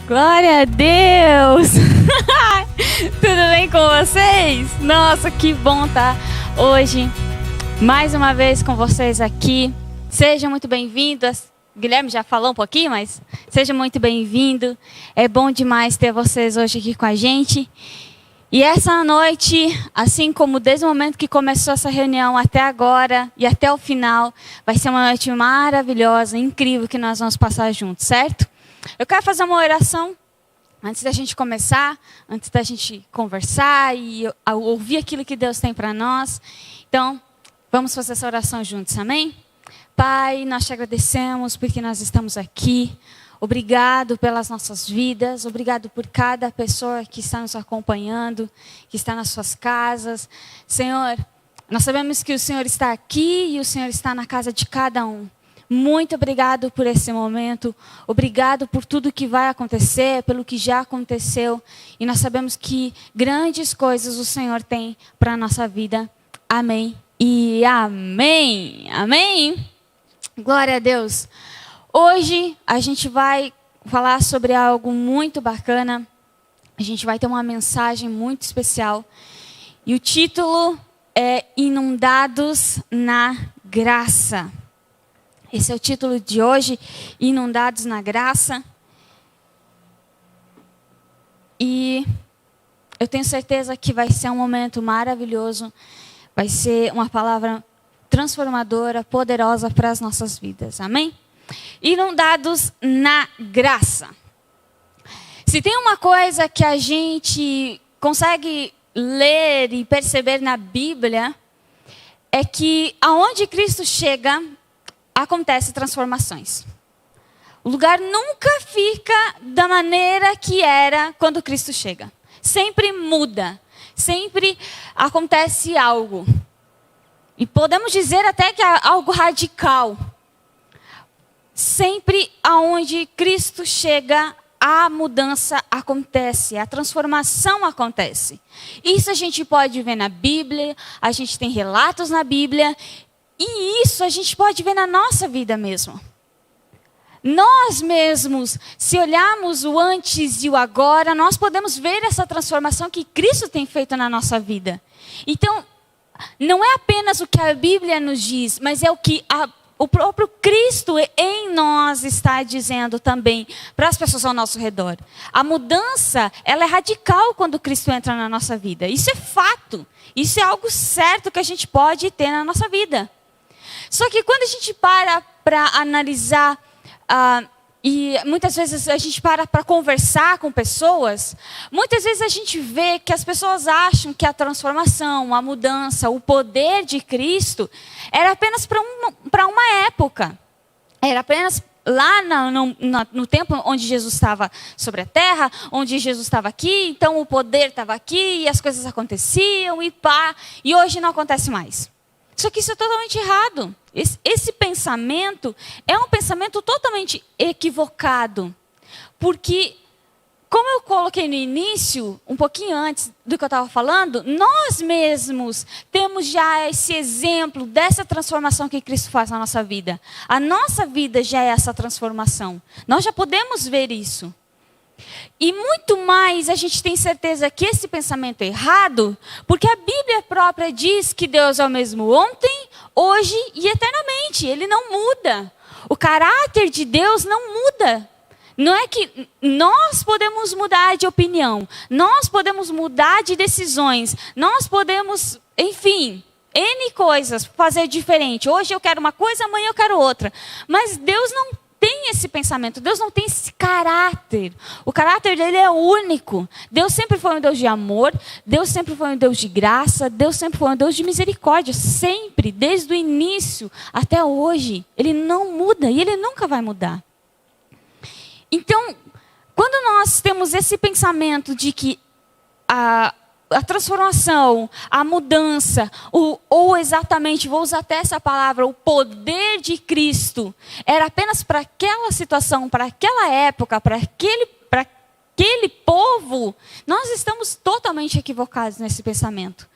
Glória a Deus! Tudo bem com vocês? Nossa, que bom estar hoje mais uma vez com vocês aqui. Sejam muito bem-vindos. Guilherme já falou um pouquinho, mas seja muito bem-vindo. É bom demais ter vocês hoje aqui com a gente. E essa noite, assim como desde o momento que começou essa reunião até agora e até o final, vai ser uma noite maravilhosa, incrível que nós vamos passar juntos, certo? Eu quero fazer uma oração antes da gente começar, antes da gente conversar e ouvir aquilo que Deus tem para nós. Então, vamos fazer essa oração juntos, amém? Pai, nós te agradecemos porque nós estamos aqui. Obrigado pelas nossas vidas, obrigado por cada pessoa que está nos acompanhando, que está nas suas casas. Senhor, nós sabemos que o Senhor está aqui e o Senhor está na casa de cada um. Muito obrigado por esse momento, obrigado por tudo que vai acontecer, pelo que já aconteceu. E nós sabemos que grandes coisas o Senhor tem para a nossa vida. Amém e amém. Amém. Glória a Deus. Hoje a gente vai falar sobre algo muito bacana. A gente vai ter uma mensagem muito especial. E o título é Inundados na Graça. Esse é o título de hoje, Inundados na Graça. E eu tenho certeza que vai ser um momento maravilhoso. Vai ser uma palavra transformadora, poderosa para as nossas vidas. Amém? Inundados na graça. Se tem uma coisa que a gente consegue ler e perceber na Bíblia, é que aonde Cristo chega, acontecem transformações. O lugar nunca fica da maneira que era quando Cristo chega. Sempre muda. Sempre acontece algo. E podemos dizer até que é algo radical. Sempre aonde Cristo chega, a mudança acontece, a transformação acontece. Isso a gente pode ver na Bíblia, a gente tem relatos na Bíblia, e isso a gente pode ver na nossa vida mesmo. Nós mesmos, se olharmos o antes e o agora, nós podemos ver essa transformação que Cristo tem feito na nossa vida. Então, não é apenas o que a Bíblia nos diz, mas é o que o próprio Cristo em nós está dizendo também para as pessoas ao nosso redor. A mudança, ela é radical quando Cristo entra na nossa vida. Isso é fato. Isso é algo certo que a gente pode ter na nossa vida. Só que quando a gente para analisar, e muitas vezes a gente para conversar com pessoas, muitas vezes a gente vê que as pessoas acham que a transformação, a mudança, o poder de Cristo era apenas para uma época. Era apenas lá no tempo onde Jesus estava sobre a terra, onde Jesus estava aqui, então o poder estava aqui e as coisas aconteciam e hoje não acontece mais. Só que isso é totalmente errado. Esse pensamento é um pensamento totalmente equivocado. Porque, como eu coloquei no início, um pouquinho antes do que eu estava falando, nós mesmos temos já esse exemplo dessa transformação que Cristo faz na nossa vida. A nossa vida já é essa transformação. Nós já podemos ver isso. E muito mais a gente tem certeza que esse pensamento é errado, porque a Bíblia própria diz que Deus é o mesmo ontem, hoje e eternamente. Ele não muda. O caráter de Deus não muda. Não é que nós podemos mudar de opinião, nós podemos mudar de decisões, nós podemos, enfim, N coisas fazer diferente. Hoje eu quero uma coisa, amanhã eu quero outra. Mas Deus não tem esse pensamento, Deus não tem esse caráter. O caráter dele é único. Deus sempre foi um Deus de amor, Deus sempre foi um Deus de graça, Deus sempre foi um Deus de misericórdia, sempre, desde o início até hoje. Ele não muda e ele nunca vai mudar. Então, quando nós temos esse pensamento de que a transformação, a mudança, ou exatamente, vou usar até essa palavra, o poder de Cristo, era apenas para aquela situação, para aquela época, para aquele povo, nós estamos totalmente equivocados nesse pensamento.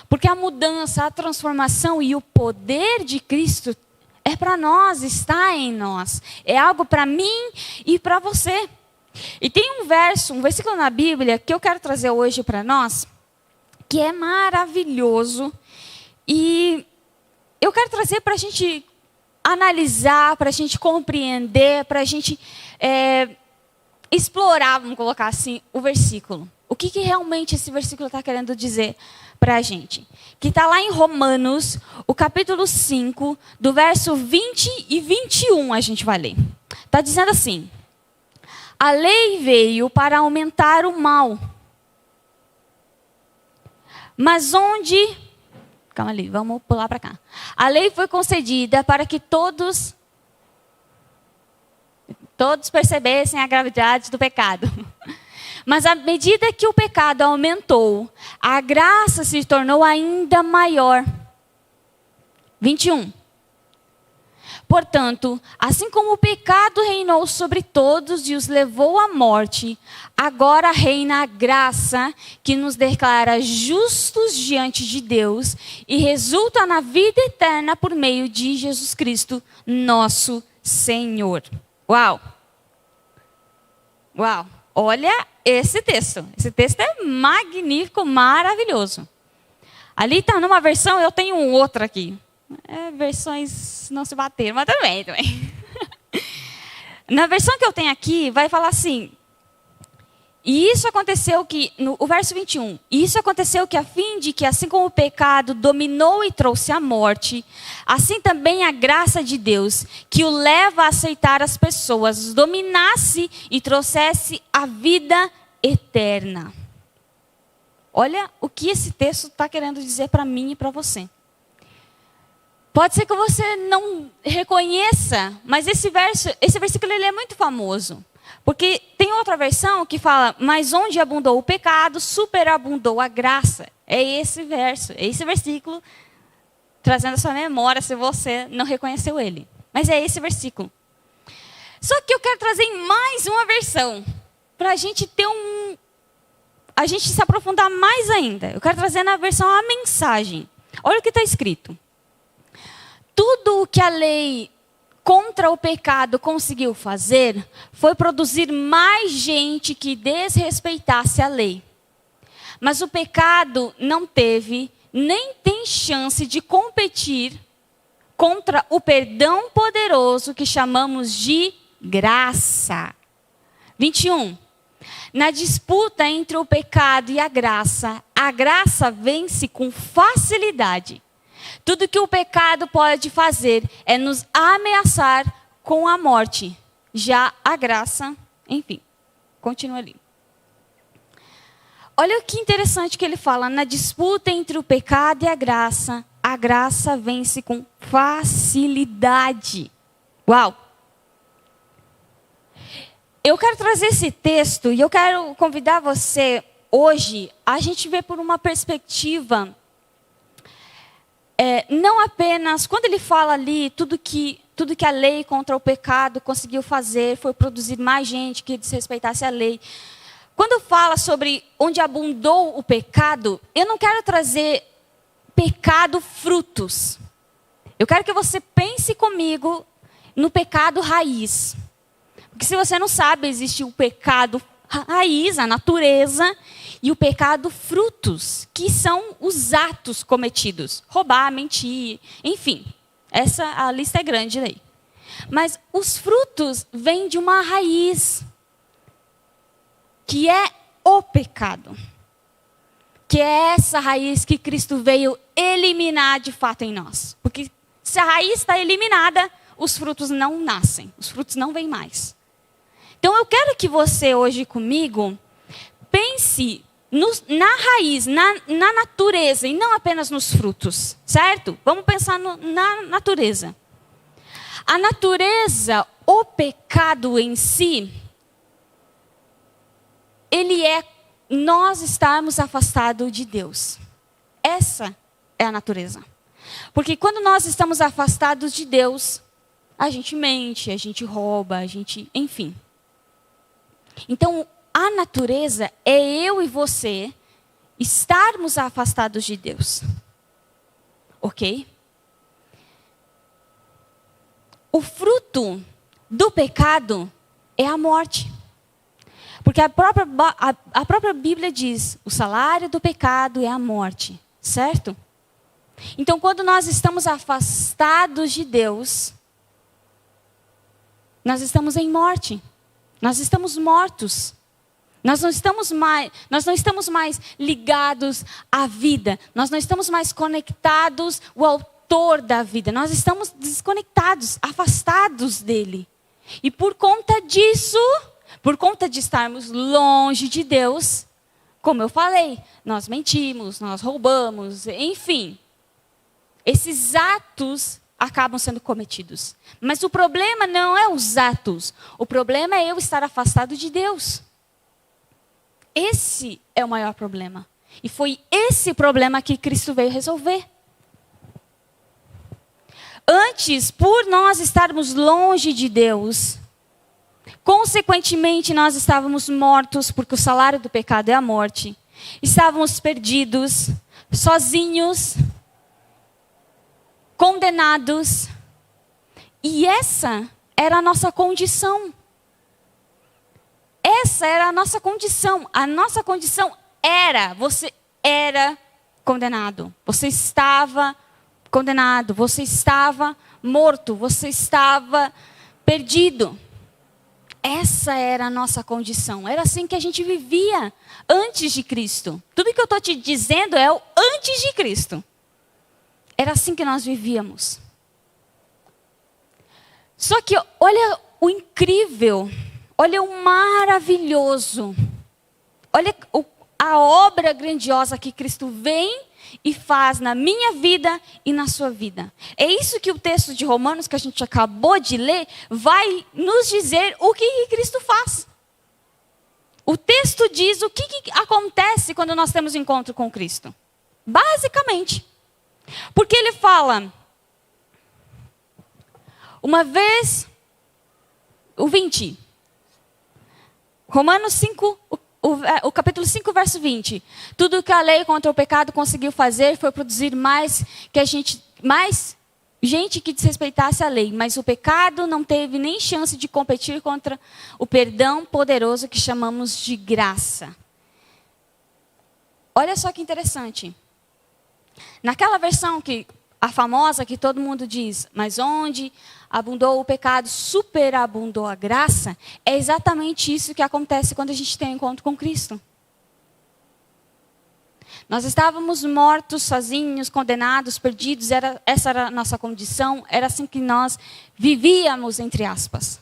Porque a mudança, a transformação e o poder de Cristo é para nós, está em nós. É algo para mim e para você. E tem um versículo na Bíblia que eu quero trazer hoje para nós, que é maravilhoso. E eu quero trazer para a gente analisar, para a gente compreender, para a gente explorar, vamos colocar assim, o versículo. O que realmente esse versículo está querendo dizer para a gente? Que está lá em Romanos, o capítulo 5, do verso 20 e 21, a gente vai ler. Está dizendo assim: a lei veio para aumentar o mal. Mas onde... Calma ali, vamos pular para cá. A lei foi concedida para que todos percebessem a gravidade do pecado. Mas à medida que o pecado aumentou, a graça se tornou ainda maior. 21. Portanto, assim como o pecado reinou sobre todos e os levou à morte, agora reina a graça que nos declara justos diante de Deus e resulta na vida eterna por meio de Jesus Cristo, nosso Senhor. Uau! Uau! Olha esse texto. Esse texto é magnífico, maravilhoso. Ali está numa versão, eu tenho outra aqui. Versões não se bateram, mas também. Na versão que eu tenho aqui, vai falar assim: e isso aconteceu que, o verso 21, e isso aconteceu que a fim de que, assim como o pecado dominou e trouxe a morte, assim também a graça de Deus, que o leva a aceitar as pessoas, dominasse e trouxesse a vida eterna. Olha o que esse texto está querendo dizer para mim e para você. Pode ser que você não reconheça, mas esse versículo ele é muito famoso. Porque tem outra versão que fala: mas onde abundou o pecado, superabundou a graça. É esse verso, é esse versículo, trazendo a sua memória se você não reconheceu ele. Mas é esse versículo. Só que eu quero trazer mais uma versão, para a gente ter a gente se aprofundar mais ainda. Eu quero trazer na versão a mensagem. Olha o que está escrito. Tudo o que a lei contra o pecado conseguiu fazer foi produzir mais gente que desrespeitasse a lei. Mas o pecado não teve, nem tem chance de competir contra o perdão poderoso que chamamos de graça. 21. Na disputa entre o pecado e a graça vence com facilidade. Tudo que o pecado pode fazer é nos ameaçar com a morte. Já a graça, enfim, continua ali. Olha que interessante que ele fala: na disputa entre o pecado e a graça vence com facilidade. Uau! Eu quero trazer esse texto e eu quero convidar você hoje a gente ver por uma perspectiva. Não apenas, quando ele fala ali, tudo que a lei contra o pecado conseguiu fazer foi produzir mais gente que desrespeitasse a lei. Quando fala sobre onde abundou o pecado, eu não quero trazer pecado frutos. Eu quero que você pense comigo no pecado raiz. Porque se você não sabe, existe o pecado raiz, a natureza, e o pecado frutos, que são os atos cometidos. Roubar, mentir, enfim. A lista é grande aí. Mas os frutos vêm de uma raiz, que é o pecado. Que é essa raiz que Cristo veio eliminar de fato em nós. Porque se a raiz está eliminada, os frutos não nascem. Os frutos não vêm mais. Então eu quero que você hoje comigo pense na raiz, na natureza, e não apenas nos frutos, certo? Vamos pensar na natureza. A natureza, o pecado em si, ele é nós estarmos afastados de Deus. Essa é a natureza. Porque quando nós estamos afastados de Deus, a gente mente, a gente rouba, enfim. Então, a natureza é eu e você estarmos afastados de Deus. Ok? O fruto do pecado é a morte. Porque a própria Bíblia diz, o salário do pecado é a morte, certo? Então, quando nós estamos afastados de Deus, nós estamos em morte. Nós estamos mortos. Nós não estamos mais ligados à vida. Nós não estamos mais conectados ao autor da vida. Nós estamos desconectados, afastados dele. E por conta disso, por conta de estarmos longe de Deus, como eu falei, nós mentimos, nós roubamos, enfim. Esses atos acabam sendo cometidos. Mas o problema não é os atos. O problema é eu estar afastado de Deus. Esse é o maior problema. E foi esse problema que Cristo veio resolver. Antes, por nós estarmos longe de Deus, consequentemente nós estávamos mortos, porque o salário do pecado é a morte. Estávamos perdidos, sozinhos, condenados. E essa era a nossa condição. Essa era a nossa condição. A nossa condição era, você era condenado. Você estava condenado. Você estava morto. Você estava perdido. Essa era a nossa condição. Era assim que a gente vivia antes de Cristo. Tudo que eu estou te dizendo é o antes de Cristo. Era assim que nós vivíamos. Só que olha o incrível. Olha o maravilhoso. Olha a obra grandiosa que Cristo vem e faz na minha vida e na sua vida. É isso que o texto de Romanos que a gente acabou de ler vai nos dizer o que Cristo faz. O texto diz o que acontece quando nós temos encontro com Cristo. Basicamente. Porque ele fala, uma vez, o 20, Romanos 5, o capítulo 5, verso 20. Tudo que a lei contra o pecado conseguiu fazer foi produzir mais gente que desrespeitasse a lei. Mas o pecado não teve nem chance de competir contra o perdão poderoso que chamamos de graça. Olha só que interessante. Naquela versão a famosa que todo mundo diz, mas onde abundou o pecado, superabundou a graça, é exatamente isso que acontece quando a gente tem um encontro com Cristo. Nós estávamos mortos, sozinhos, condenados, perdidos, essa era a nossa condição, era assim que nós vivíamos, entre aspas.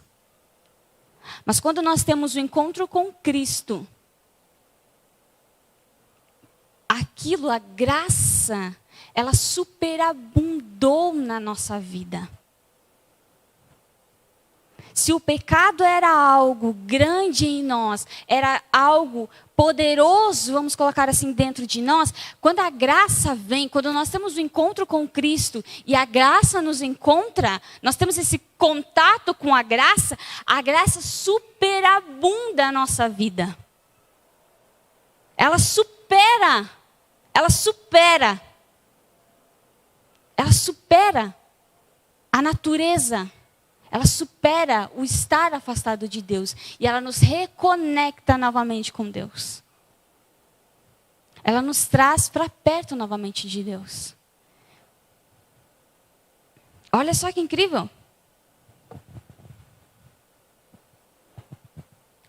Mas quando nós temos o encontro com Cristo, a graça, ela superabundou na nossa vida. Se o pecado era algo grande em nós, era algo poderoso, vamos colocar assim, dentro de nós, quando a graça vem, quando nós temos o encontro com Cristo e a graça nos encontra, nós temos esse contato com a graça superabunda a nossa vida. Ela supera a natureza. Ela supera o estar afastado de Deus. E ela nos reconecta novamente com Deus. Ela nos traz para perto novamente de Deus. Olha só que incrível.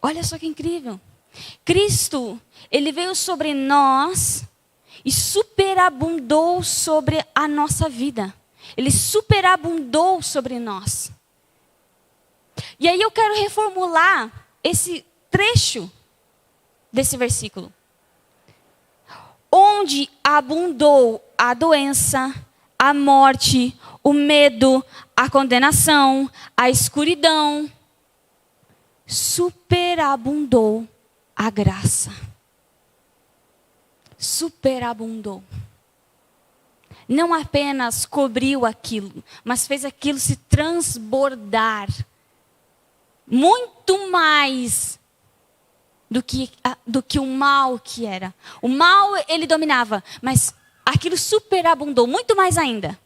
Olha só que incrível. Cristo, ele veio sobre nós e superabundou sobre a nossa vida. Ele superabundou sobre nós. E aí eu quero reformular esse trecho desse versículo. Onde abundou a doença, a morte, o medo, a condenação, a escuridão, superabundou a graça. Superabundou. Não apenas cobriu aquilo, mas fez aquilo se transbordar. Muito mais do que o mal que era. O mal ele dominava, mas aquilo superabundou, muito mais ainda.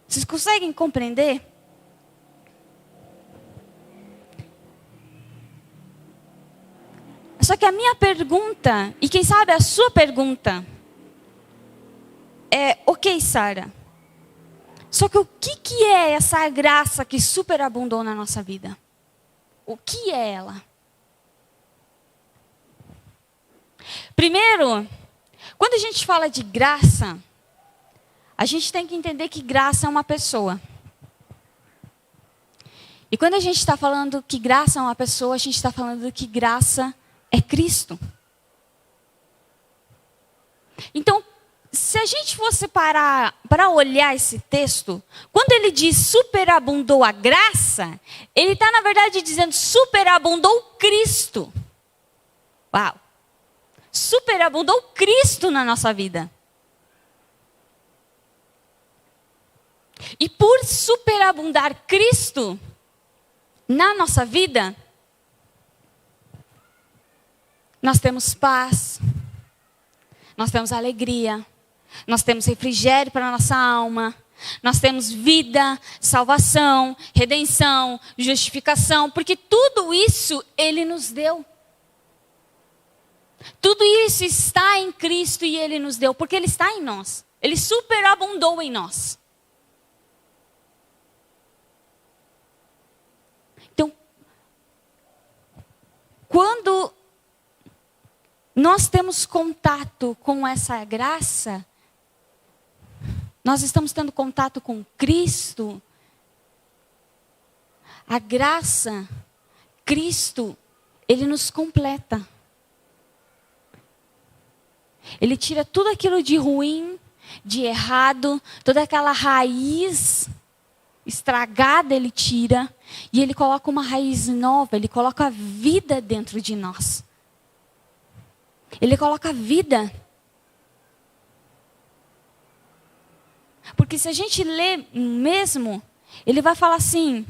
Vocês conseguem compreender? Só que a minha pergunta, e quem sabe a sua pergunta, é: ok, Sara, só que o que é essa graça que superabundou na nossa vida? O que é ela? Primeiro, quando a gente fala de graça, a gente tem que entender que graça é uma pessoa. E quando a gente está falando que graça é uma pessoa, a gente está falando que graça é Cristo. Então, se a gente fosse parar para olhar esse texto, quando ele diz superabundou a graça, ele está, na verdade, dizendo superabundou Cristo. Uau! Superabundou Cristo na nossa vida. E por superabundar Cristo na nossa vida, nós temos paz, nós temos alegria, nós temos refrigério para a nossa alma, nós temos vida, salvação, redenção, justificação, porque tudo isso Ele nos deu. Tudo isso está em Cristo e Ele nos deu, porque Ele está em nós. Ele superabundou em nós. Então, quando nós temos contato com essa graça, nós estamos tendo contato com Cristo. A graça, Cristo, Ele nos completa. Ele tira tudo aquilo de ruim, de errado, toda aquela raiz estragada Ele tira. E Ele coloca uma raiz nova, Ele coloca a vida dentro de nós. Ele coloca a vida. Porque se a gente lê mesmo, ele vai falar assim,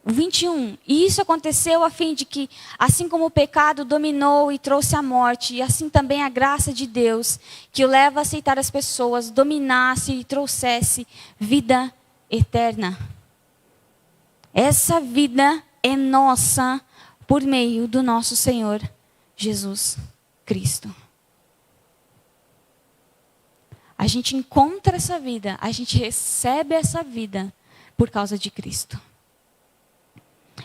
21, e isso aconteceu a fim de que, assim como o pecado dominou e trouxe a morte, e assim também a graça de Deus, que o leva a aceitar as pessoas, dominasse e trouxesse vida eterna. Essa vida é nossa por meio do nosso Senhor Jesus Cristo. A gente encontra essa vida, a gente recebe essa vida por causa de Cristo.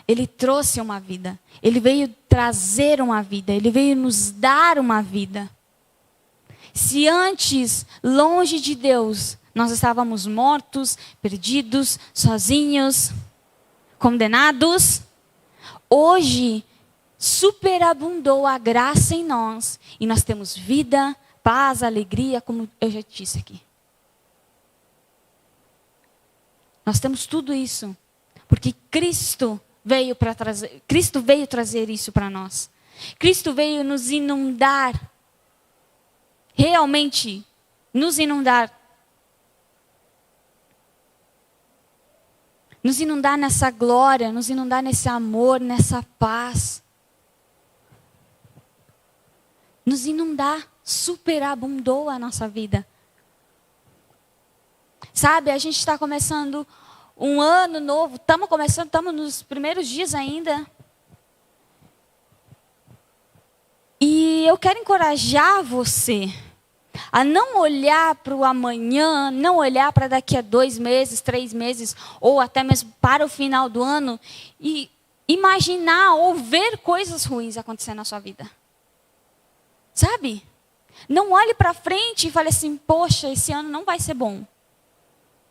Ele trouxe uma vida, Ele veio trazer uma vida, Ele veio nos dar uma vida. Se antes, longe de Deus, nós estávamos mortos, perdidos, sozinhos, condenados, hoje superabundou a graça em nós e nós temos vida, paz, alegria, como eu já disse aqui. Nós temos tudo isso, porque Cristo veio trazer isso para nós. Cristo veio nos inundar, realmente nos inundar. Nos inundar nessa glória, nos inundar nesse amor, nessa paz. Nos inundar, superabundou a nossa vida. Sabe, a gente está começando um ano novo, estamos nos primeiros dias ainda. E eu quero encorajar você a não olhar para o amanhã, não olhar para daqui a 2 meses, 3 meses, ou até mesmo para o final do ano, e imaginar ou ver coisas ruins acontecendo na sua vida. Sabe? Não olhe para frente e fale assim, poxa, esse ano não vai ser bom.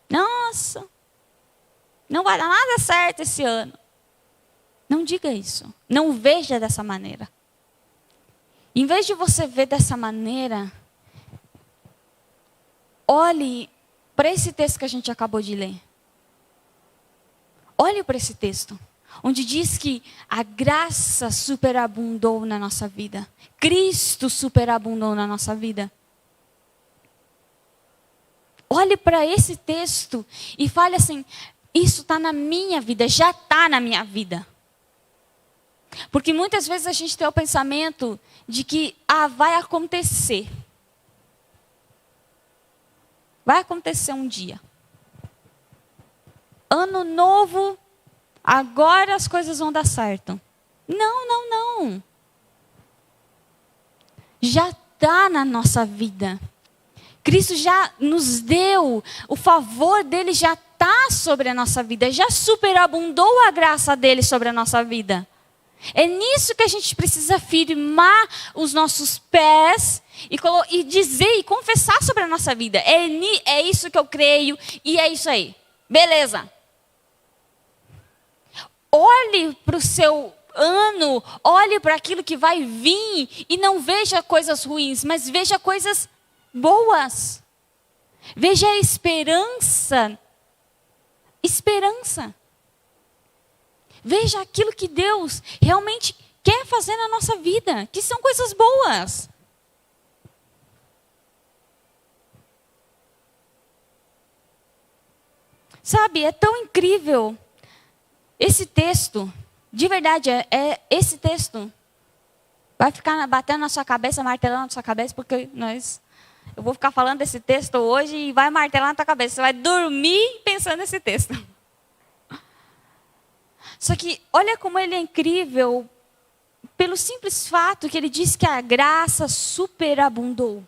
Nossa, não vai dar nada certo esse ano. Não diga isso. Não veja dessa maneira. Em vez de você ver dessa maneira, olhe para esse texto que a gente acabou de ler. Olhe para esse texto, onde diz que a graça superabundou na nossa vida. Cristo superabundou na nossa vida. Olhe para esse texto e fale assim, isso está na minha vida, já está na minha vida. Porque muitas vezes a gente tem o pensamento de que vai acontecer. Vai acontecer um dia. Ano novo, agora as coisas vão dar certo. Não, não, não. Já está na nossa vida. Cristo já nos deu, o favor dele já está sobre a nossa vida, já superabundou a graça dele sobre a nossa vida. É nisso que a gente precisa firmar os nossos pés e dizer e confessar sobre a nossa vida. É isso que eu creio e é isso aí. Beleza. Olhe para o seu ano, olhe para aquilo que vai vir e não veja coisas ruins, mas veja coisas boas. Veja a esperança. Esperança. Veja aquilo que Deus realmente quer fazer na nossa vida, que são coisas boas. Sabe, é tão incrível. Esse texto, de verdade, esse texto vai ficar batendo na sua cabeça, martelando na sua cabeça, porque eu vou ficar falando desse texto hoje e vai martelar na tua cabeça. Você vai dormir pensando nesse texto. Só que olha como ele é incrível, pelo simples fato que ele diz que a graça superabundou.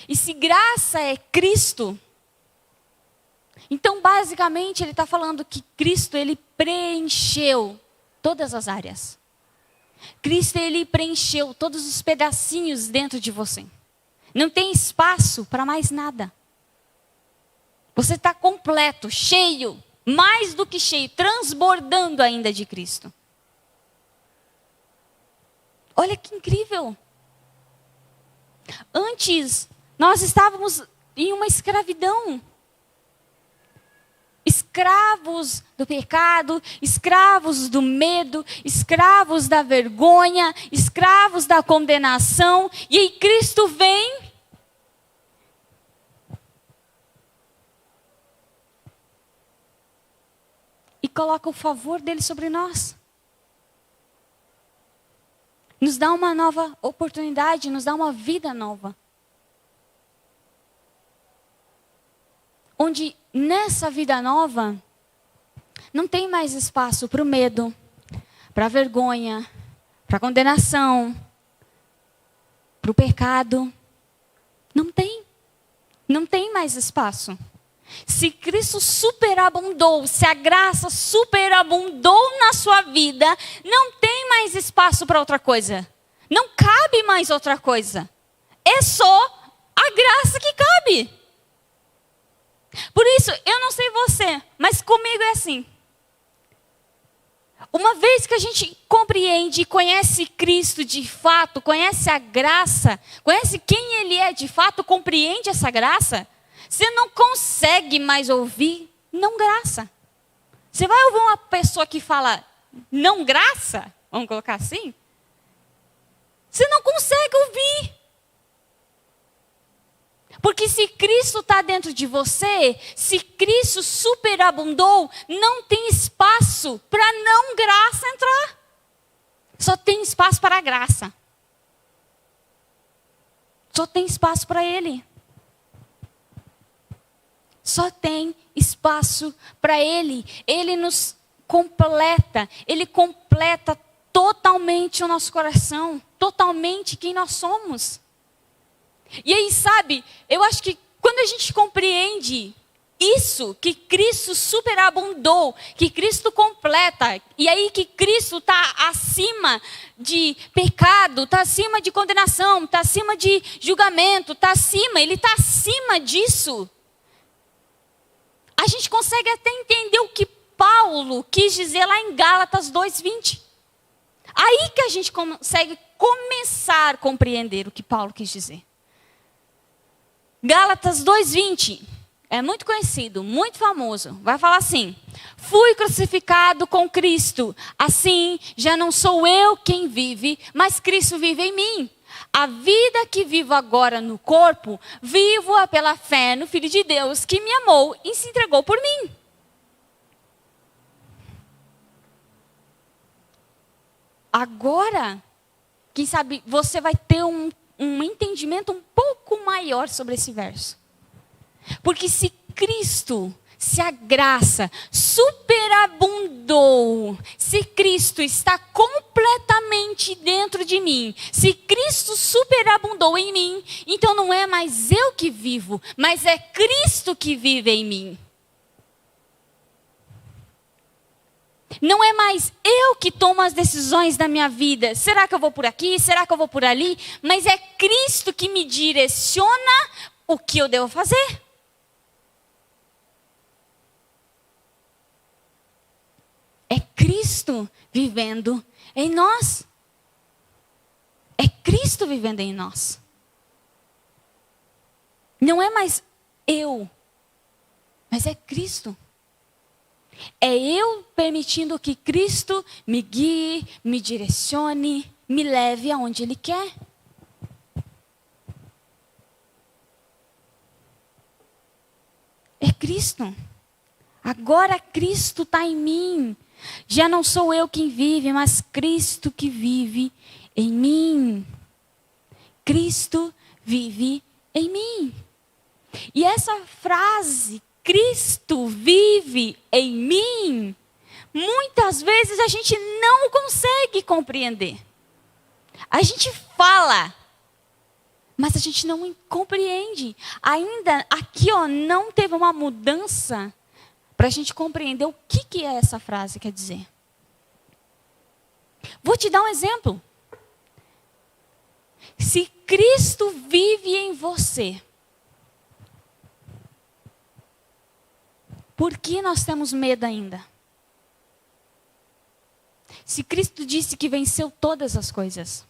E se graça é Cristo, então basicamente ele está falando que Cristo ele preencheu todas as áreas. Cristo ele preencheu todos os pedacinhos dentro de você. Não tem espaço para mais nada. Você está completo, cheio. Mais do que cheio, transbordando ainda de Cristo. Olha que incrível. Antes, nós estávamos em uma escravidão. Escravos do pecado, escravos do medo, escravos da vergonha, escravos da condenação. E aí Cristo vem e coloca o favor dele sobre nós. Nos dá uma nova oportunidade, nos dá uma vida nova. Onde nessa vida nova, não tem mais espaço para o medo, para a vergonha, para a condenação, para o pecado. Não tem. Não tem mais espaço. Se Cristo superabundou, se a graça superabundou na sua vida, não tem mais espaço para outra coisa. Não cabe mais outra coisa. É só a graça que cabe. Por isso, eu não sei você, mas comigo é assim. Uma vez que a gente compreende e conhece Cristo de fato, conhece a graça, conhece quem Ele é de fato, compreende essa graça, você não consegue mais ouvir não graça. Você vai ouvir uma pessoa que fala não graça, vamos colocar assim? Você não consegue ouvir. Porque se Cristo está dentro de você, se Cristo superabundou, não tem espaço para não graça entrar. Só tem espaço para a graça. Só tem espaço para Ele. Só tem espaço para Ele. Ele nos completa. Ele completa totalmente o nosso coração. Totalmente quem nós somos. E aí, sabe, eu acho que quando a gente compreende isso, que Cristo superabundou, que Cristo completa, e aí que Cristo está acima de pecado, está acima de condenação, está acima de julgamento, Ele está acima disso. A gente consegue até entender o que Paulo quis dizer lá em Gálatas 2:20. Aí que a gente consegue começar a compreender o que Paulo quis dizer. Gálatas 2:20, é muito conhecido, muito famoso. Vai falar assim: fui crucificado com Cristo, assim já não sou eu quem vive, mas Cristo vive em mim. A vida que vivo agora no corpo, vivo-a pela fé no Filho de Deus, que me amou e se entregou por mim. Agora, quem sabe você vai ter um entendimento um pouco maior sobre esse verso. Porque se Cristo, se a graça superabundou superabundou, se Cristo está completamente dentro de mim, se Cristo superabundou em mim, então não é mais eu que vivo, mas é Cristo que vive em mim. Não é mais eu que tomo as decisões da minha vida. Será que eu vou por aqui? Será que eu vou por ali? Mas é Cristo que me direciona o que eu devo fazer. É Cristo vivendo em nós. É Cristo vivendo em nós. Não é mais eu, mas é Cristo. É eu permitindo que Cristo me guie, me direcione, me leve aonde Ele quer. É Cristo. Agora Cristo está em mim. Já não sou eu quem vive, mas Cristo que vive em mim. Cristo vive em mim. E essa frase, Cristo vive em mim, muitas vezes a gente não consegue compreender. A gente fala, mas a gente não compreende. Ainda aqui, não teve uma mudança para a gente compreender o que essa frase quer dizer. Vou te dar um exemplo. Se Cristo vive em você, por que nós temos medo ainda? Se Cristo disse que venceu todas as coisas.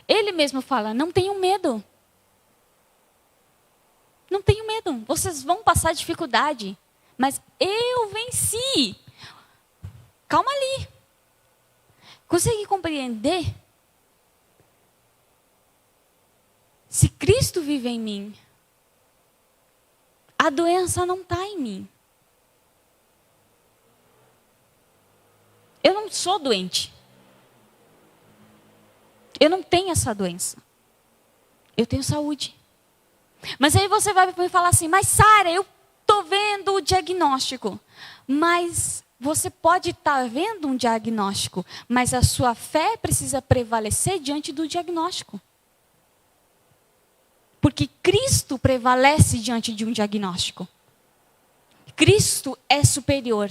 Ele mesmo fala, não tenham medo. Não tenham medo, vocês vão passar dificuldade. Mas eu venci. Calma ali. Consegue compreender? Se Cristo vive em mim, a doença não está em mim. Eu não sou doente. Eu não tenho essa doença. Eu tenho saúde. Mas aí você vai me falar assim, mas Sara, eu estou vendo o diagnóstico. Mas você pode estar vendo um diagnóstico, mas a sua fé precisa prevalecer diante do diagnóstico. Porque Cristo prevalece diante de um diagnóstico. Cristo é superior.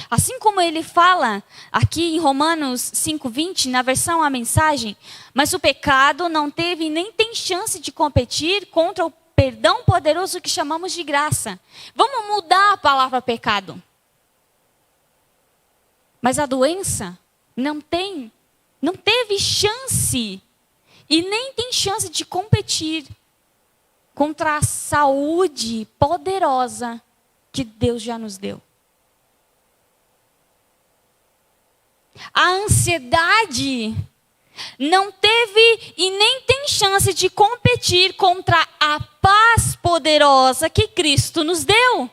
Assim como ele fala aqui em Romanos 5:20, na versão A Mensagem, mas o pecado não teve nem tem chance de competir contra o perdão poderoso que chamamos de graça. Vamos mudar a palavra pecado. Mas a doença não teve chance e nem tem chance de competir contra a saúde poderosa que Deus já nos deu. A ansiedade não teve e nem tem chance de competir contra a paz poderosa que Cristo nos deu.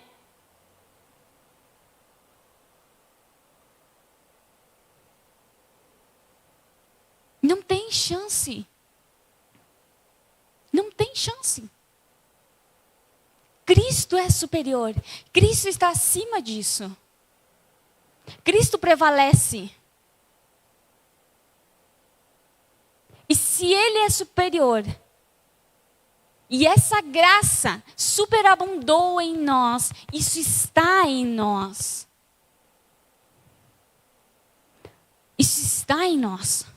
Não tem chance. Não tem chance. Cristo é superior. Cristo está acima disso. Cristo prevalece. E se Ele é superior, e essa graça superabundou em nós, isso está em nós. Isso está em nós.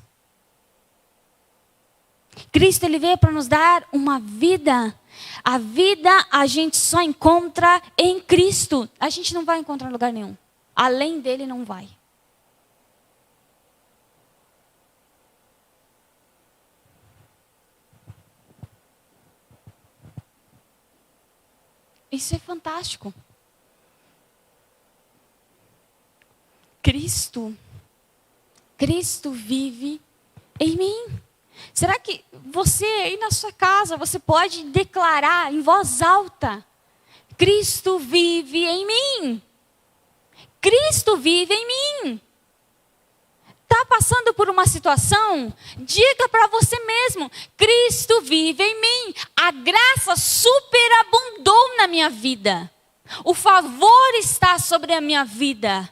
Cristo, Ele veio para nos dar uma vida. A vida a gente só encontra em Cristo. A gente não vai encontrar em lugar nenhum. Além dele não vai. Isso é fantástico. Cristo vive em mim. Será que você aí na sua casa, você pode declarar em voz alta: Cristo vive em mim. Cristo vive em mim. Está passando por uma situação? Diga para você mesmo: Cristo vive em mim. A graça supera na minha vida. O favor está sobre a minha vida.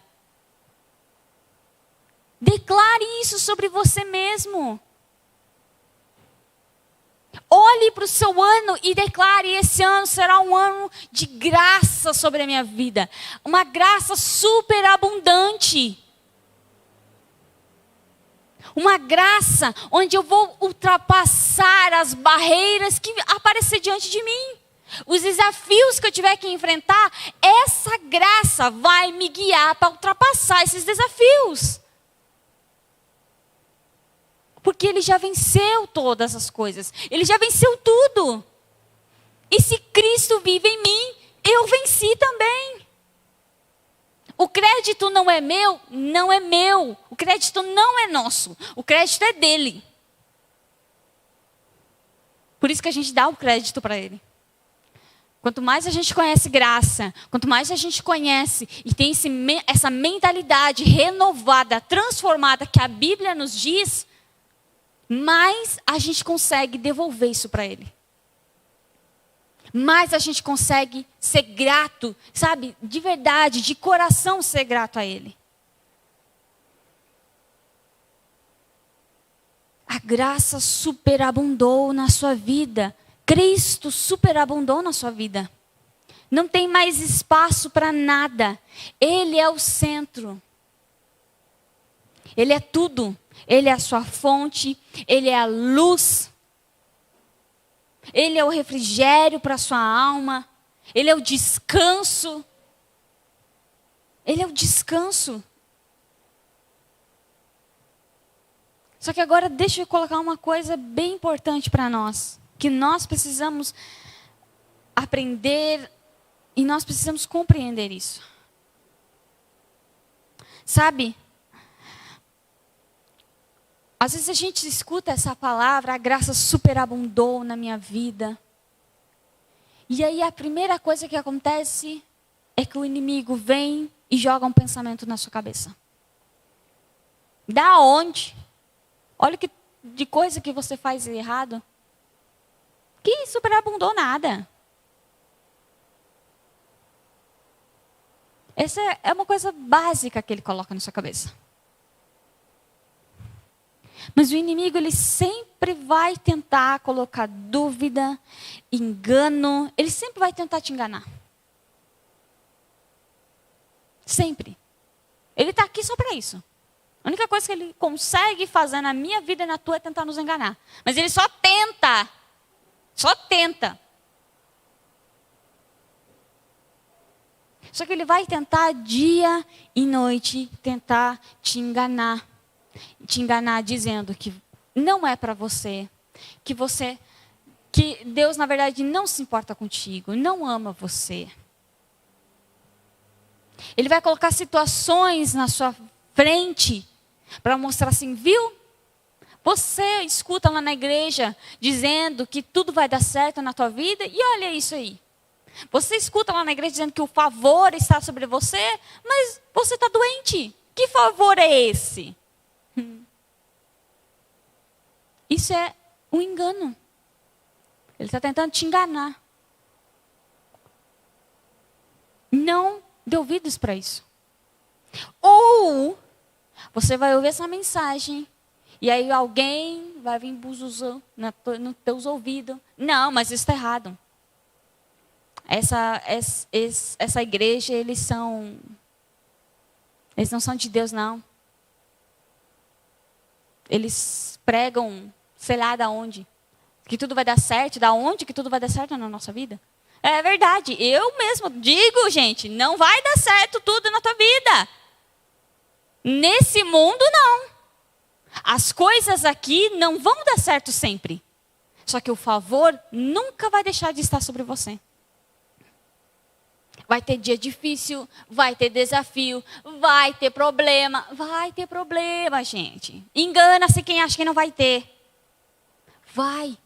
Declare isso sobre você mesmo. Olhe para o seu ano e declare: esse ano será um ano de graça sobre a minha vida. Uma graça superabundante. Uma graça onde eu vou ultrapassar as barreiras que aparecer diante de mim. Os desafios que eu tiver que enfrentar, essa graça vai me guiar para ultrapassar esses desafios. Porque Ele já venceu todas as coisas. Ele já venceu tudo. E se Cristo vive em mim, eu venci também. O crédito não é meu, não é meu. O crédito não é nosso. O crédito é dele. Por isso que a gente dá o crédito para Ele. Quanto mais a gente conhece graça, quanto mais a gente conhece e tem essa mentalidade renovada, transformada que a Bíblia nos diz, mais a gente consegue devolver isso para Ele. Mais a gente consegue ser grato, sabe? De verdade, de coração ser grato a Ele. A graça superabundou na sua vida. Cristo superabundou na sua vida. Não tem mais espaço para nada. Ele é o centro. Ele é tudo. Ele é a sua fonte. Ele é a luz. Ele é o refrigério para a sua alma. Ele é o descanso. Ele é o descanso. Só que agora deixa eu colocar uma coisa bem importante para nós. Que nós precisamos aprender e nós precisamos compreender isso. Sabe? Às vezes a gente escuta essa palavra, a graça superabundou na minha vida. E aí a primeira coisa que acontece é que o inimigo vem e joga um pensamento na sua cabeça. Da onde? Olha que de coisa que você faz errado. Que superabundou nada. Essa é uma coisa básica que ele coloca na sua cabeça. Mas o inimigo, ele sempre vai tentar colocar dúvida, engano. Ele sempre vai tentar te enganar. Sempre. Ele está aqui só para isso. A única coisa que ele consegue fazer na minha vida e na tua é tentar nos enganar. Mas ele só tenta. Só tenta. Só que ele vai tentar dia e noite, tentar te enganar. Te enganar dizendo que não é para você. Que Deus, na verdade, não se importa contigo. Não ama você. Ele vai colocar situações na sua frente para mostrar assim, viu? Você escuta lá na igreja dizendo que tudo vai dar certo na tua vida e olha isso aí. Você escuta lá na igreja dizendo que o favor está sobre você, mas você está doente. Que favor é esse? Isso é um engano. Ele está tentando te enganar. Não dê ouvidos para isso. Ou você vai ouvir essa mensagem e aí alguém vai vir buzuzão nos teus ouvidos. Não, mas isso está errado. Essa igreja, eles não são de Deus, não. Eles pregam, sei lá da onde, que tudo vai dar certo. Da onde que tudo vai dar certo na nossa vida? É verdade, eu mesmo digo, gente, não vai dar certo tudo na tua vida. Nesse mundo, não. As coisas aqui não vão dar certo sempre. Só que o favor nunca vai deixar de estar sobre você. Vai ter dia difícil, vai ter desafio, vai ter problema. Vai ter problema, gente. Engana-se quem acha que não vai ter. Vai.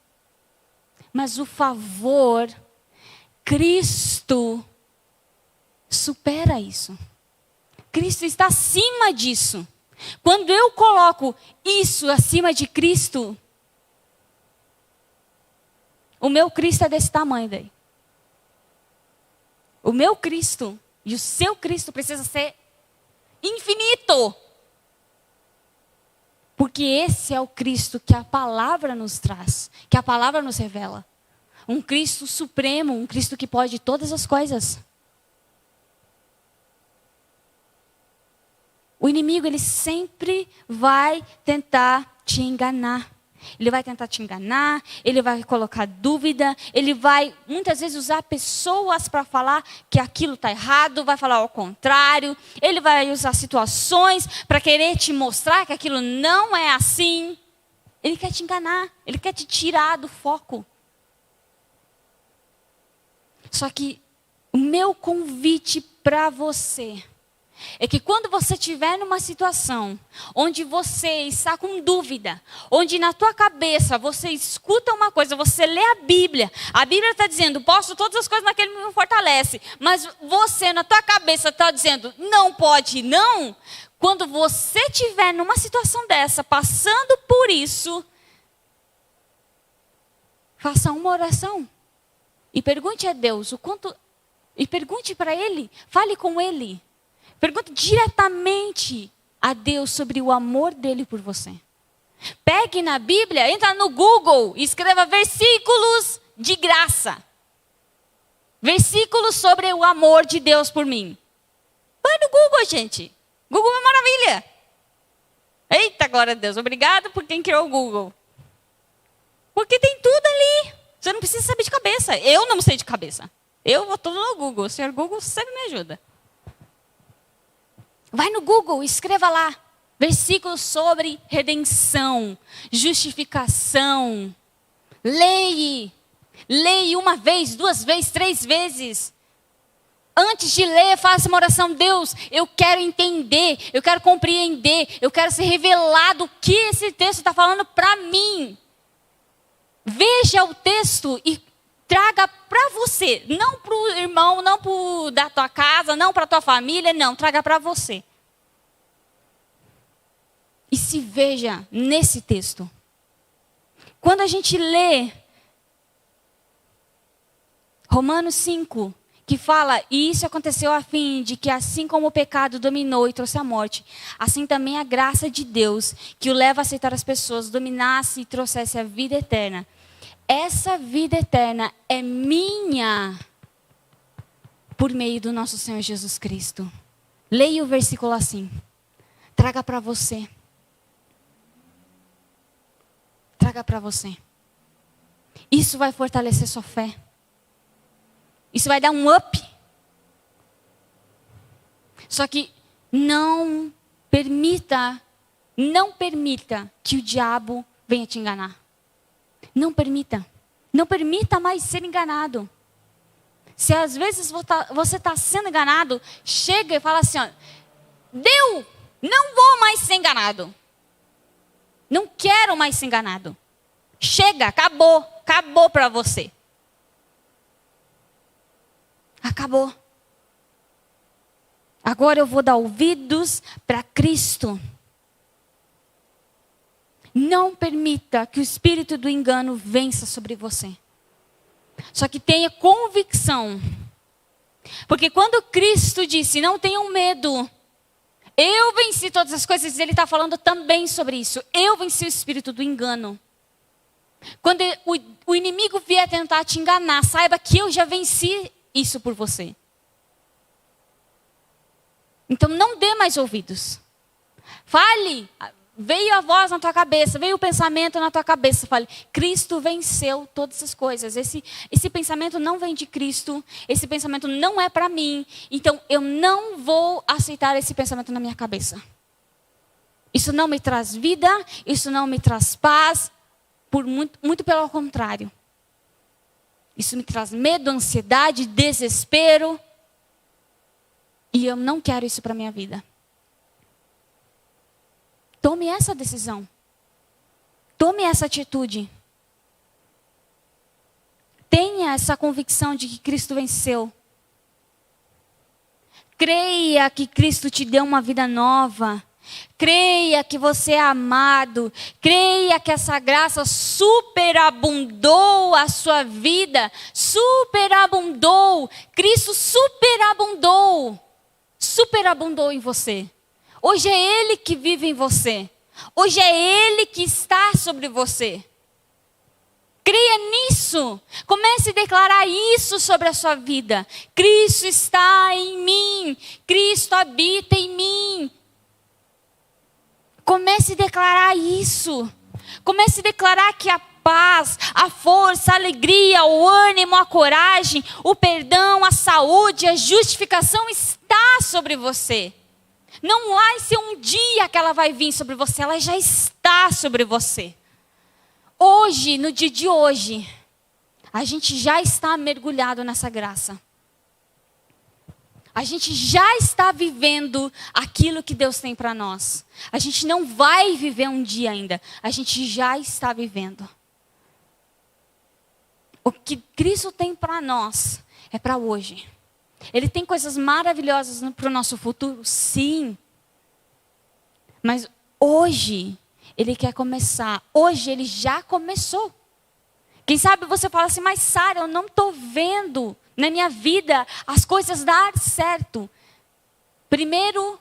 Mas o favor, Cristo, supera isso. Cristo está acima disso. Quando eu coloco isso acima de Cristo, o meu Cristo é desse tamanho daí. O meu Cristo e o seu Cristo precisa ser infinito. Porque esse é o Cristo que a palavra nos traz, que a palavra nos revela. Um Cristo supremo, um Cristo que pode todas as coisas. O inimigo, ele sempre vai tentar te enganar. Ele vai tentar te enganar, ele vai colocar dúvida, ele vai muitas vezes usar pessoas para falar que aquilo está errado, vai falar ao contrário, ele vai usar situações para querer te mostrar que aquilo não é assim. Ele quer te enganar, ele quer te tirar do foco. Só que o meu convite para você é que quando você estiver numa situação onde você está com dúvida, onde na tua cabeça você escuta uma coisa, você lê a Bíblia está dizendo, posso todas as coisas naquele que me fortalece, mas você na tua cabeça está dizendo, não pode, não. Quando você estiver numa situação dessa, passando por isso, faça uma oração e pergunte a Deus o quanto, e pergunte para Ele, fale com Ele. Pergunte diretamente a Deus sobre o amor dele por você. Pegue na Bíblia, entra no Google e escreva versículos de graça. Versículos sobre o amor de Deus por mim. Vai no Google, gente. Google é maravilha. Eita, glória a Deus. Obrigado por quem criou o Google. Porque tem tudo ali. Você não precisa saber de cabeça. Eu não sei de cabeça. Eu vou tudo no Google. O senhor Google sempre me ajuda. Vai no Google, escreva lá. Versículos sobre redenção, justificação. Leia. Leia uma vez, 2 vezes, 3 vezes. Antes de ler, faça uma oração. Deus, eu quero entender, eu quero compreender, eu quero ser revelado o que esse texto está falando para mim. Veja o texto e traga para você, não para o irmão, não para da tua casa, não para a tua família, não, traga para você. E se veja nesse texto. Quando a gente lê Romanos 5, que fala, e isso aconteceu a fim de que assim como o pecado dominou e trouxe a morte, assim também a graça de Deus, que o leva a aceitar as pessoas, dominasse e trouxesse a vida eterna. Essa vida eterna é minha por meio do nosso Senhor Jesus Cristo. Leia o versículo assim. Traga para você. Traga para você. Isso vai fortalecer sua fé. Isso vai dar um up. Só que não permita que o diabo venha te enganar. Não permita. Não permita mais ser enganado. Se às vezes você está sendo enganado, chega e fala assim, ó, deu, não vou mais ser enganado. Não quero mais ser enganado. Chega, acabou para você. Acabou. Agora eu vou dar ouvidos para Cristo. Não permita que o espírito do engano vença sobre você. Só que tenha convicção. Porque quando Cristo disse, não tenham medo, eu venci todas as coisas, ele está falando também sobre isso. Eu venci o espírito do engano. Quando o inimigo vier tentar te enganar, saiba que eu já venci isso por você. Então não dê mais ouvidos. Fale. Veio a voz na tua cabeça, veio o pensamento na tua cabeça. Fale, Cristo venceu todas as coisas. Esse pensamento não vem de Cristo. Esse pensamento não é para mim. Então eu não vou aceitar esse pensamento na minha cabeça. Isso não me traz vida, isso não me traz paz. Muito pelo contrário. Isso me traz medo, ansiedade, desespero. E eu não quero isso para a minha vida. Tome essa decisão. Tome essa atitude. Tenha essa convicção de que Cristo venceu. Creia que Cristo te deu uma vida nova. Creia que você é amado. Creia que essa graça superabundou a sua vida. Superabundou. Cristo superabundou. Superabundou em você. Hoje é Ele que vive em você. Hoje é Ele que está sobre você. Creia nisso. Comece a declarar isso sobre a sua vida. Cristo está em mim. Cristo habita em mim. Comece a declarar isso. Comece a declarar que a paz, a força, a alegria, o ânimo, a coragem, o perdão, a saúde, a justificação está sobre você. Não vai ser um dia que ela vai vir sobre você, ela já está sobre você. Hoje, no dia de hoje, a gente já está mergulhado nessa graça. A gente já está vivendo aquilo que Deus tem para nós. A gente não vai viver um dia ainda, a gente já está vivendo. O que Cristo tem para nós é para hoje. Ele tem coisas maravilhosas para o nosso futuro? Sim. Mas hoje, Ele quer começar. Hoje, Ele já começou. Quem sabe você fala assim, mas Sara, eu não estou vendo na minha vida as coisas dar certo. Primeiro,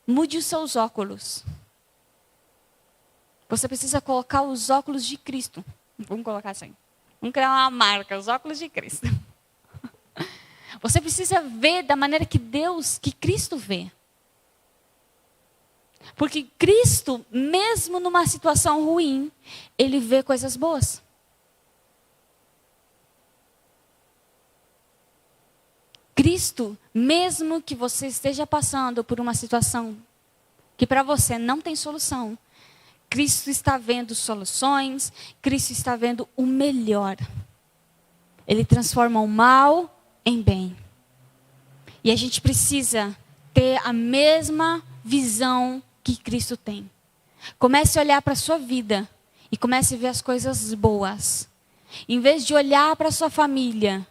mude os seus óculos. Você precisa colocar os óculos de Cristo. Vamos colocar assim. Vamos criar uma marca, os óculos de Cristo. Você precisa ver da maneira que Cristo vê. Porque Cristo, mesmo numa situação ruim, Ele vê coisas boas. Cristo, mesmo que você esteja passando por uma situação que para você não tem solução, Cristo está vendo soluções, Cristo está vendo o melhor. Ele transforma o mal em bem. E a gente precisa ter a mesma visão que Cristo tem. Comece a olhar para a sua vida e comece a ver as coisas boas. Em vez de olhar para a sua família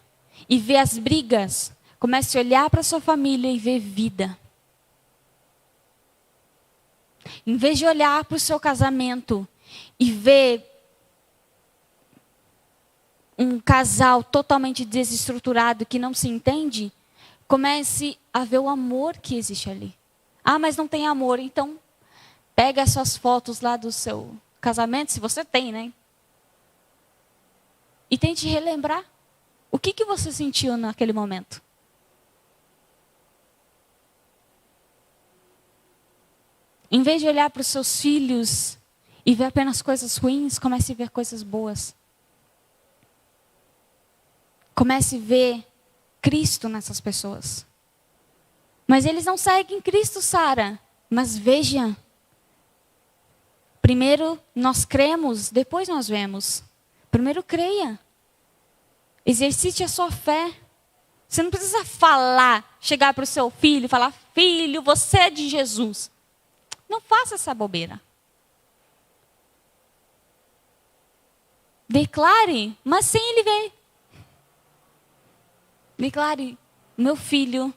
e ver as brigas, comece a olhar para a sua família e ver vida. Em vez de olhar para o seu casamento e ver um casal totalmente desestruturado que não se entende, comece a ver o amor que existe ali. Ah, mas não tem amor. Então, pega as suas fotos lá do seu casamento, se você tem, né? E tente relembrar. O que você sentiu naquele momento? Em vez de olhar para os seus filhos e ver apenas coisas ruins, comece a ver coisas boas. Comece a ver Cristo nessas pessoas. Mas eles não seguem Cristo, Sara. Mas veja. Primeiro nós cremos, depois nós vemos. Primeiro creia. Exercite a sua fé. Você não precisa falar, chegar para o seu filho e falar, filho, você é de Jesus. Não faça essa bobeira. Declare, mas sem ele ver. Declare, meu filho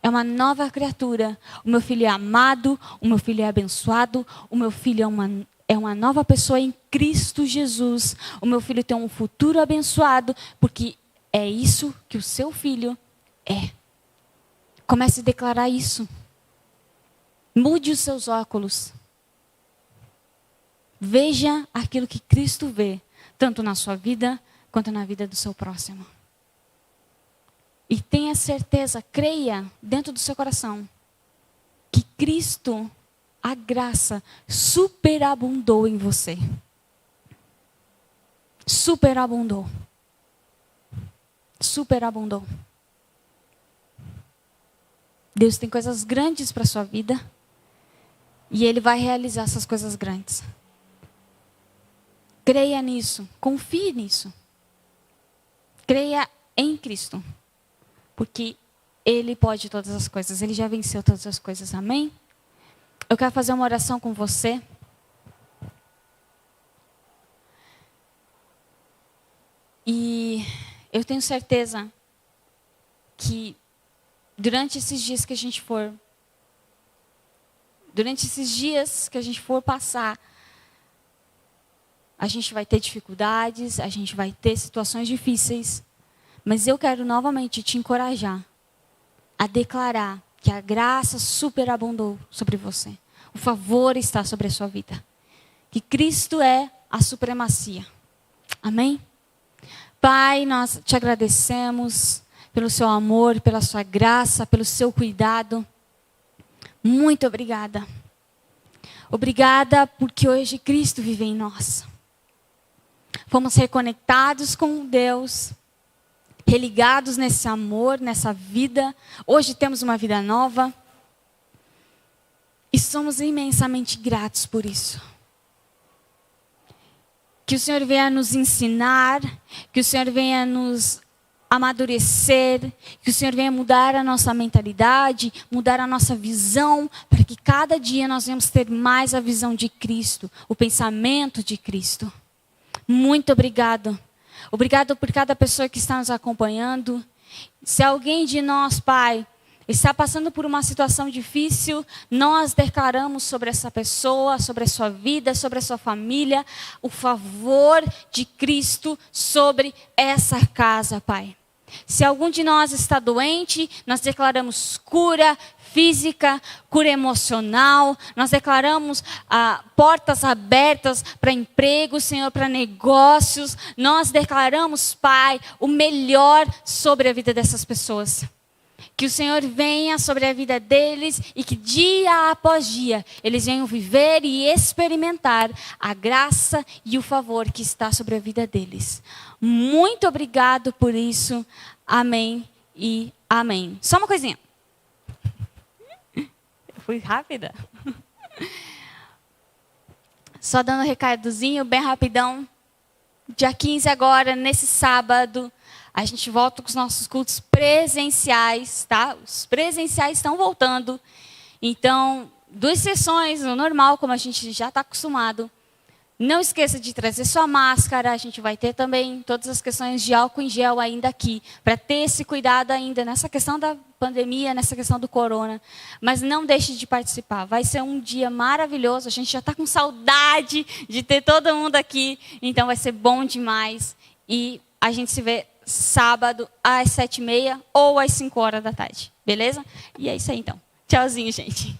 é uma nova criatura. O meu filho é amado, o meu filho é abençoado, o meu filho é uma nova pessoa em Cristo Jesus. O meu filho tem um futuro abençoado, porque é isso que o seu filho é. Comece a declarar isso. Mude os seus óculos. Veja aquilo que Cristo vê, tanto na sua vida, quanto na vida do seu próximo. E tenha certeza, creia dentro do seu coração, que Cristo, a graça, superabundou em você. Superabundou. Superabundou. Deus tem coisas grandes para a sua vida. E Ele vai realizar essas coisas grandes. Creia nisso. Confie nisso. Creia em Cristo. Porque Ele pode todas as coisas. Ele já venceu todas as coisas. Amém? Eu quero fazer uma oração com você. E eu tenho certeza que durante esses dias que a gente for durante esses dias que a gente for passar, a gente vai ter dificuldades, a gente vai ter situações difíceis, mas eu quero novamente te encorajar a declarar que a graça superabundou sobre você. O favor está sobre a sua vida. Que Cristo é a supremacia. Amém? Pai, nós te agradecemos pelo seu amor, pela sua graça, pelo seu cuidado. Muito obrigada. Obrigada porque hoje Cristo vive em nós. Fomos reconectados com Deus, religados nesse amor, nessa vida. Hoje temos uma vida nova. E somos imensamente gratos por isso. Que o Senhor venha nos ensinar, que o Senhor venha nos amadurecer, que o Senhor venha mudar a nossa mentalidade, mudar a nossa visão, para que cada dia nós venhamos ter mais a visão de Cristo, o pensamento de Cristo. Muito obrigado. Obrigado por cada pessoa que está nos acompanhando. Se alguém de nós, Pai, está passando por uma situação difícil, nós declaramos sobre essa pessoa, sobre a sua vida, sobre a sua família, o favor de Cristo sobre essa casa, Pai. Se algum de nós está doente, nós declaramos cura física, cura emocional, nós declaramos portas abertas para emprego, Senhor, para negócios. Nós declaramos, Pai, o melhor sobre a vida dessas pessoas. Que o Senhor venha sobre a vida deles e que dia após dia eles venham viver e experimentar a graça e o favor que está sobre a vida deles. Muito obrigado por isso. Amém e amém. Só uma coisinha. Eu fui rápida. Só dando um recadozinho bem rapidão. Dia 15 agora, nesse sábado, a gente volta com os nossos cultos presenciais, tá? Os presenciais estão voltando. Então, 2 sessões, o normal, como a gente já está acostumado. Não esqueça de trazer sua máscara. A gente vai ter também todas as questões de álcool em gel ainda aqui, para ter esse cuidado ainda nessa questão da pandemia, nessa questão do corona. Mas não deixe de participar. Vai ser um dia maravilhoso. A gente já está com saudade de ter todo mundo aqui. Então, vai ser bom demais. E a gente se vê sábado às 7h30 ou às 5h da tarde. Beleza? E é isso aí, então. Tchauzinho, gente.